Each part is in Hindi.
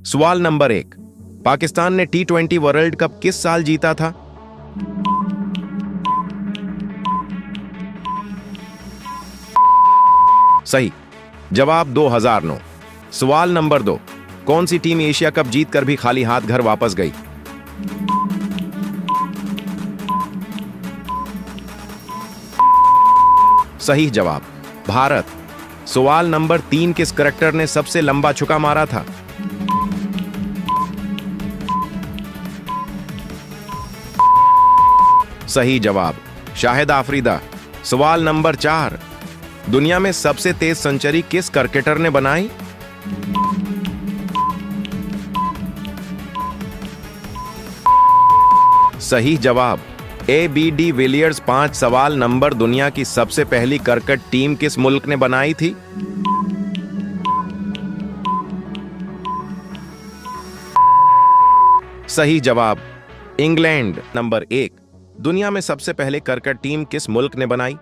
सवाल नंबर 1, पाकिस्तान ने T20 वर्ल्ड कप किस साल जीता था? सही जवाब 2009। सवाल नंबर 2, कौन सी टीम एशिया कप जीतकर भी खाली हाथ घर वापस गई? सही जवाब भारत। सवाल नंबर 3, किस करैक्टर ने सबसे लंबा छक्का मारा था? सही जवाब शाहिद आफरीदा। सवाल नंबर 4, दुनिया में सबसे तेज सेंचुरी किस क्रिकेटर ने बनाई? सही जवाब A.B.D. विलियर्स। 5 सवाल नंबर, दुनिया की सबसे पहली क्रिकेट टीम किस मुल्क ने बनाई थी? सही जवाब इंग्लैंड। नंबर 1, दुनिया में सबसे पहले क्रिकेट टीम किस मुल्क ने बनाई?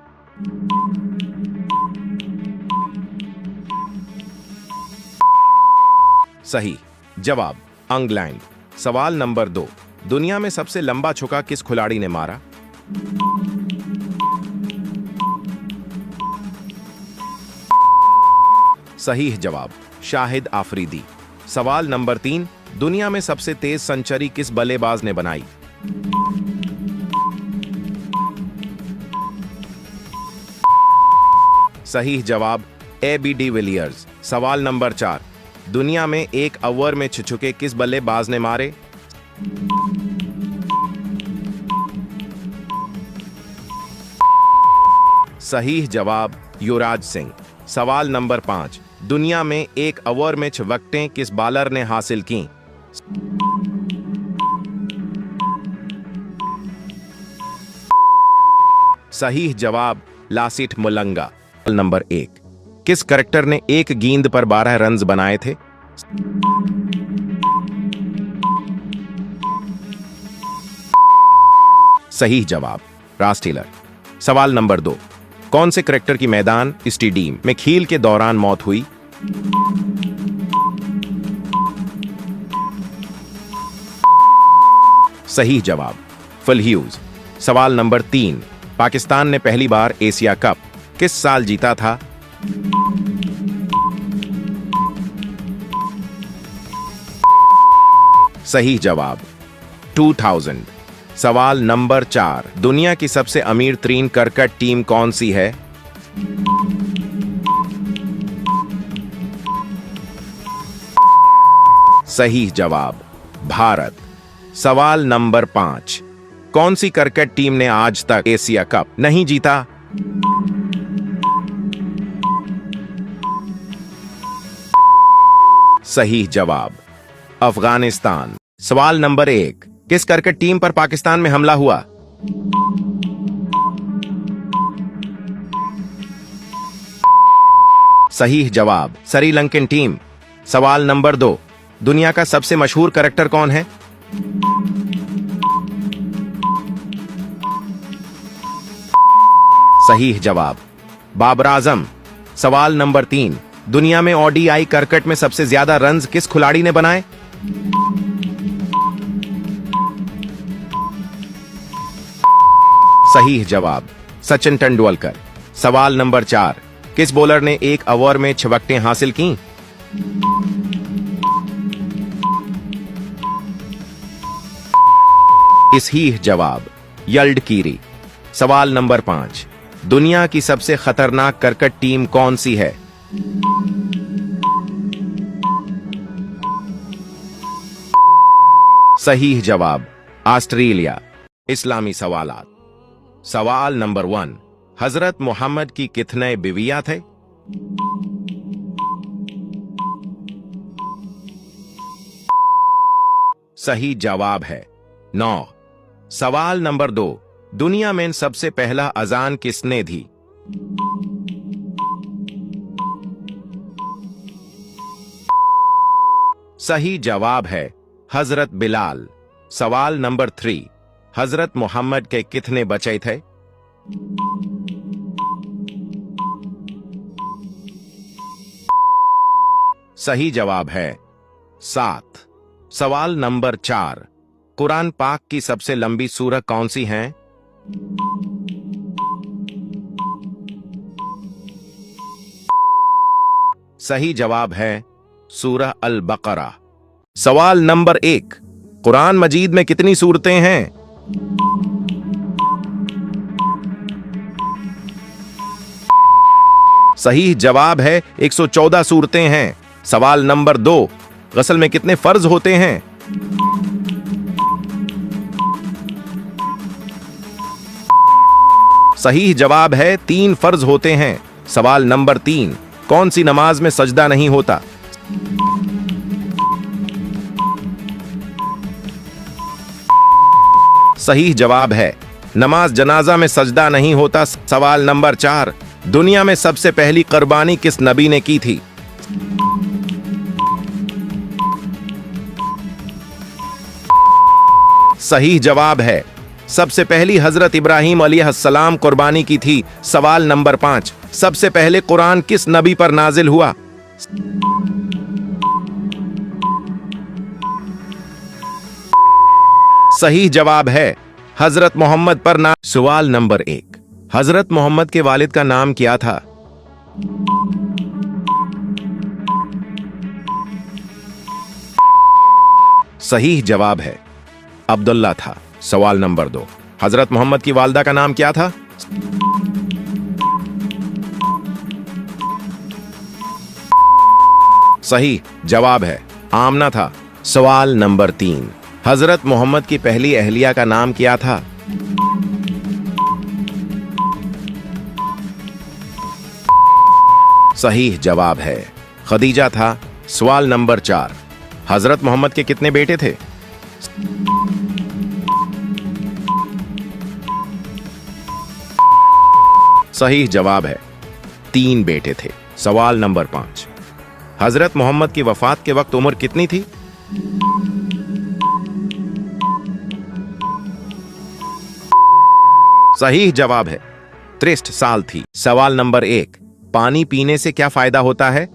सही जवाब इंग्लैंड। सवाल नंबर 2, दुनिया में सबसे लंबा छक्का किस खिलाड़ी ने मारा? सही जवाब शाहिद आफरीदी। सवाल नंबर 3, दुनिया में सबसे तेज सेंचुरी किस बल्लेबाज ने बनाई? सही जवाब A.B.D. विलियर्स। सवाल नंबर 4, दुनिया में एक ओवर में 6 छक्के किस बल्लेबाज ने मारे? सही जवाब युवराज सिंह। सवाल नंबर 5, दुनिया में एक ओवर में 6 विकेटें किस बॉलर ने हासिल की? सही जवाब लासिथ मलिंगा। सवाल नंबर 1, किस क्रिकेटर ने एक गेंद पर 12 रन बनाए थे? सही जवाब रॉस टेलर। सवाल नंबर 2, कौन से क्रिकेटर की मैदान स्टेडियम में खेल के दौरान मौत हुई? सही जवाब फिल ह्यूज। सवाल नंबर 3, पाकिस्तान ने पहली बार एशिया कप किस साल जीता था? सही जवाब 2000। सवाल नंबर 4, दुनिया की सबसे अमीर तरीन क्रिकेट टीम कौन सी है? सही जवाब भारत। सवाल नंबर 5, कौन सी क्रिकेट टीम ने आज तक एशिया कप नहीं जीता? सही जवाब अफगानिस्तान। सवाल नंबर 1, किस क्रिकेट टीम पर पाकिस्तान में हमला हुआ? सही जवाब श्रीलंकन टीम। सवाल नंबर 2, दुनिया का सबसे मशहूर क्रिकेटर कौन है? सही जवाब बाबर आजम। सवाल नंबर 3, दुनिया में ODI क्रिकेट में सबसे ज्यादा रन किस खिलाड़ी ने बनाए? सही जवाब सचिन तेंदुलकर। सवाल नंबर 4, किस बॉलर ने एक ओवर में 6 विकेटें हासिल की? सही जवाब यल्डकीरी। सवाल नंबर 5, दुनिया की सबसे खतरनाक क्रिकेट टीम कौन सी है? सही जवाब ऑस्ट्रेलिया। इस्लामी सवालात। सवाल नंबर 1, हजरत मोहम्मद की कितने बीवियां थे? सही जवाब है 9। सवाल नंबर 2, दुनिया में सबसे पहला अजान किसने दी? सही जवाब है हजरत बिलाल। सवाल नंबर 3, हजरत मोहम्मद के कितने बच्चे थे? सही जवाब है 7। सवाल नंबर 4, कुरान पाक की सबसे लंबी सूरह कौन सी है? सही जवाब है सूरह अल बकरा। सवाल नंबर 1, कुरान मजीद में कितनी सूरतें हैं? सही जवाब है 114 सूरतें हैं। सवाल नंबर 2, गस्ल में कितने फर्ज होते हैं? सही जवाब है 3 फर्ज होते हैं। सवाल नंबर 3, कौन सी नमाज में सजदा नहीं होता? सही जवाब है नमाज जनाजा में सजदा नहीं होता। सवाल नंबर 4, दुनिया में सबसे पहली कुर्बानी किस नबी ने की थी? सही जवाब है सबसे पहली हजरत इब्राहिम अलैहिस्सलाम कुर्बानी की थी। सवाल नंबर 5, सबसे पहले कुरान किस नबी पर नाजिल हुआ? सही जवाब है हजरत मोहम्मद पर ना। सवाल नंबर 1, हजरत मोहम्मद के वालिद का नाम क्या था? सही जवाब है अब्दुल्ला था। सवाल नंबर 2, हजरत मोहम्मद की वालदा का नाम क्या था? सही जवाब है आमना था। सवाल नंबर 3, हजरत मोहम्मद की पहली अहलिया का नाम क्या था? सही जवाब है खदीजा था। सवाल नंबर 4, हजरत मोहम्मद के कितने बेटे थे? सही जवाब है 3 बेटे थे। सवाल नंबर 5, हजरत मोहम्मद की वफात के वक्त उम्र कितनी थी? सही जवाब है 63 साल थी। सवाल नंबर 1, पानी पीने से क्या फायदा होता है?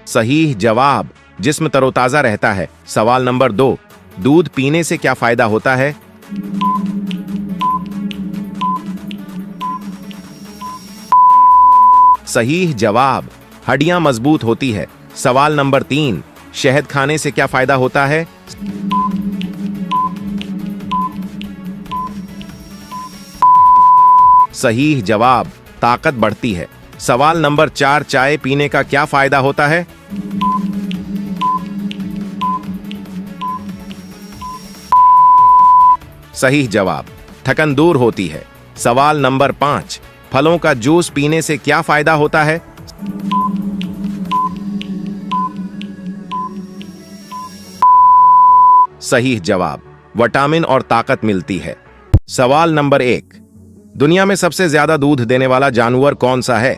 सही जवाब जिस्म तरोताजा रहता है। सवाल नंबर 2, दूध पीने से क्या फायदा होता है? सही जवाब हड्डियां मजबूत होती है। सवाल नंबर 3, शहद खाने से क्या फायदा होता है? सही जवाब ताकत बढ़ती है। सवाल नंबर 4, चाय पीने का क्या फायदा होता है? सही जवाब थकन दूर होती है। सवाल नंबर 5, फलों का जूस पीने से क्या फायदा होता है? सही जवाब विटामिन और ताकत मिलती है। सवाल नंबर 1, दुनिया में सबसे ज्यादा दूध देने वाला जानवर कौन सा है?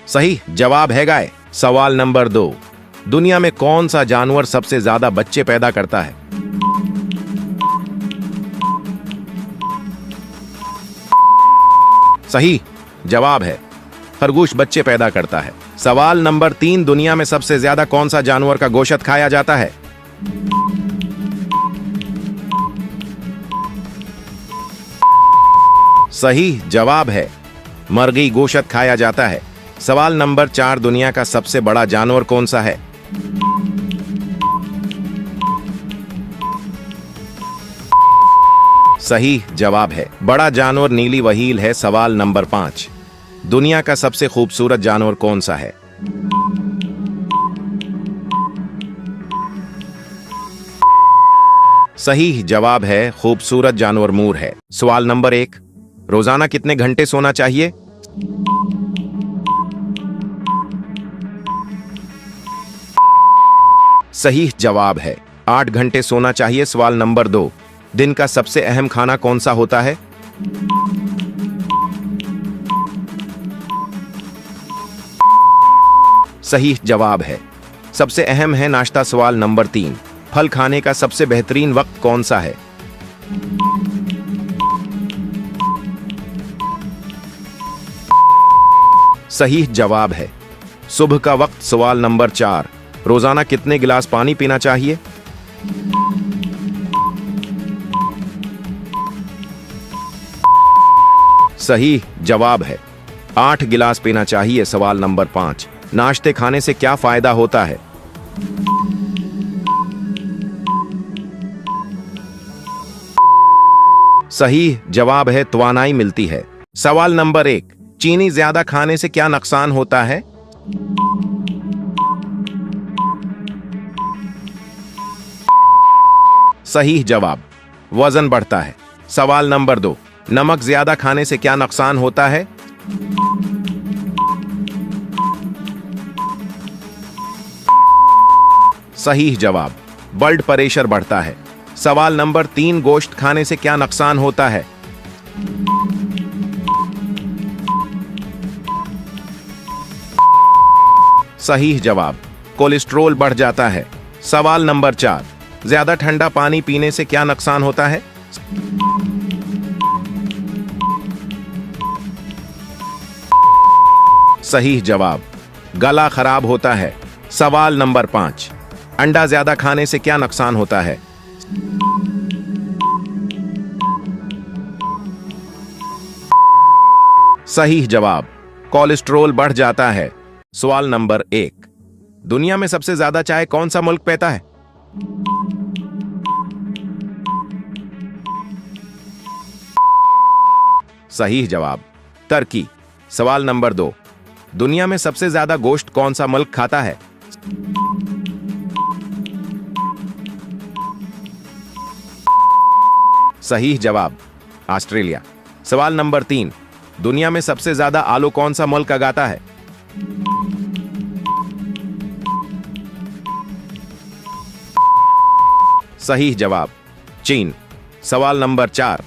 सही जवाब है गाय। सवाल नंबर 2, दुनिया में कौन सा जानवर सबसे ज्यादा बच्चे पैदा करता है? सही जवाब है खरगोश बच्चे पैदा करता है। सवाल नंबर 3, दुनिया में सबसे ज्यादा कौन सा जानवर का गोश्त खाया जाता है? सही जवाब है मरगी गोश्त खाया जाता है। सवाल नंबर 4, दुनिया का सबसे बड़ा जानवर कौन सा है? सही जवाब है बड़ा जानवर नीली व्हेल है। सवाल नंबर 5, दुनिया का सबसे खूबसूरत जानवर कौन सा है? सही जवाब है खूबसूरत जानवर मोर है। सवाल नंबर 1, रोजाना कितने घंटे सोना चाहिए? सही जवाब है 8 घंटे सोना चाहिए। सवाल नंबर 2, दिन का सबसे अहम खाना कौन सा होता है? सही जवाब है सबसे अहम है नाश्ता। सवाल नंबर 3, फल खाने का सबसे बेहतरीन वक्त कौन सा है? सही जवाब है सुबह का वक्त। सवाल नंबर 4, रोजाना कितने गिलास पानी पीना चाहिए? सही जवाब है 8 गिलास पीना चाहिए। सवाल नंबर 5, नाश्ते खाने से क्या फायदा होता है? सही जवाब है तवानाई मिलती है। सवाल नंबर 1, चीनी ज्यादा खाने से क्या नुकसान होता है? सही जवाब, वजन बढ़ता है। सवाल नंबर 2, नमक ज्यादा खाने से क्या नुकसान होता है? सही जवाब, ब्लड प्रेशर बढ़ता है। सवाल नंबर 3, गोश्त खाने से क्या नुकसान होता है? सही जवाब, कोलेस्ट्रॉल बढ़ जाता है। सवाल नंबर 4, ज्यादा ठंडा पानी पीने से क्या नुकसान होता है? सही जवाब, गला खराब होता है। सवाल नंबर 5, अंडा ज्यादा खाने से क्या नुकसान होता है? सही जवाब, कोलेस्ट्रॉल बढ़ जाता है। सवाल नंबर 1, दुनिया में सबसे ज्यादा चाय कौन सा मुल्क पीता है? सही जवाब, तुर्की। सवाल नंबर 2, दुनिया में सबसे ज्यादा गोश्त कौन सा मुल्क खाता है? सही जवाब, ऑस्ट्रेलिया। सवाल नंबर 3, दुनिया में सबसे ज्यादा आलू कौन सा मुल्क उगाता है? सही जवाब, चीन। सवाल नंबर 4,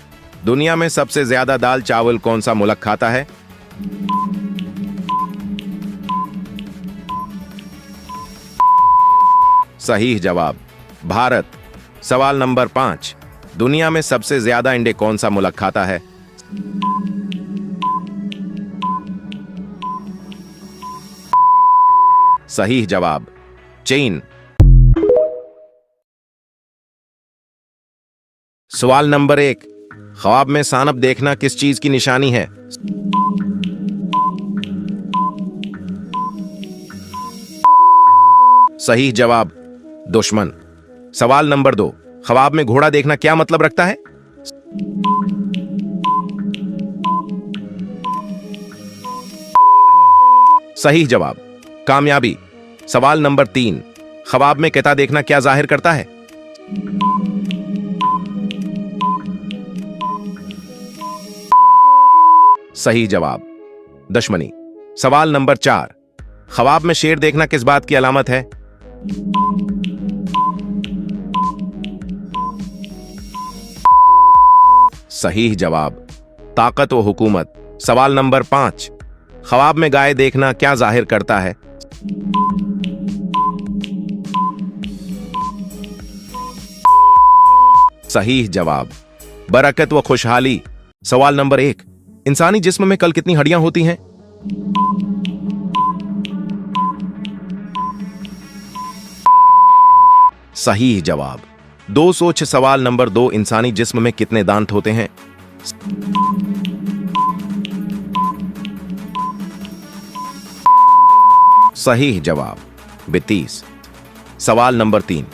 दुनिया में सबसे ज्यादा दाल चावल कौन सा मुल्क खाता है? सही जवाब, भारत। सवाल नंबर 5, दुनिया में सबसे ज्यादा अंडे कौन सा मुल्क खाता है? सही जवाब, चीन। सवाल नंबर 1, ख्वाब में सांप देखना किस चीज की निशानी है? सही जवाब, दुश्मन। सवाल नंबर 2, ख्वाब में घोड़ा देखना क्या मतलब रखता है? सही जवाब, कामयाबी। सवाल नंबर 3, ख्वाब में कैता देखना क्या जाहिर करता है? सही जवाब, दुश्मनी। सवाल नंबर 4, ख्वाब में शेर देखना किस बात की अलामत है? सही जवाब, ताकत व हुकूमत। सवाल नंबर 5, ख्वाब में गाय देखना क्या जाहिर करता है? सही जवाब, बरकत व खुशहाली। सवाल नंबर 1, इंसानी जिस्म में कल कितनी हड्डियां होती हैं? सही जवाब, 206। सवाल नंबर 2, इंसानी जिस्म में कितने दांत होते हैं? सही जवाब, 32। सवाल नंबर 3,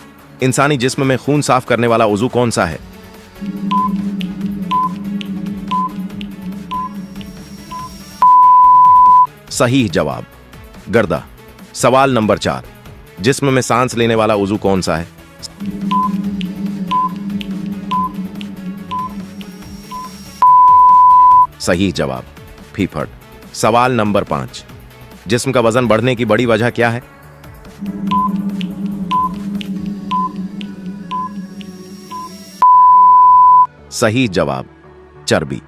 इंसानी जिस्म में खून साफ करने वाला उज़ू कौन सा है? सही जवाब, गर्दा। सवाल नंबर 4, जिस्म में सांस लेने वाला उज़ू कौन सा है? सही जवाब, फीफड़। सवाल नंबर 5, जिस्म का वजन बढ़ने की बड़ी वजह क्या है? सही जवाब, चर्बी।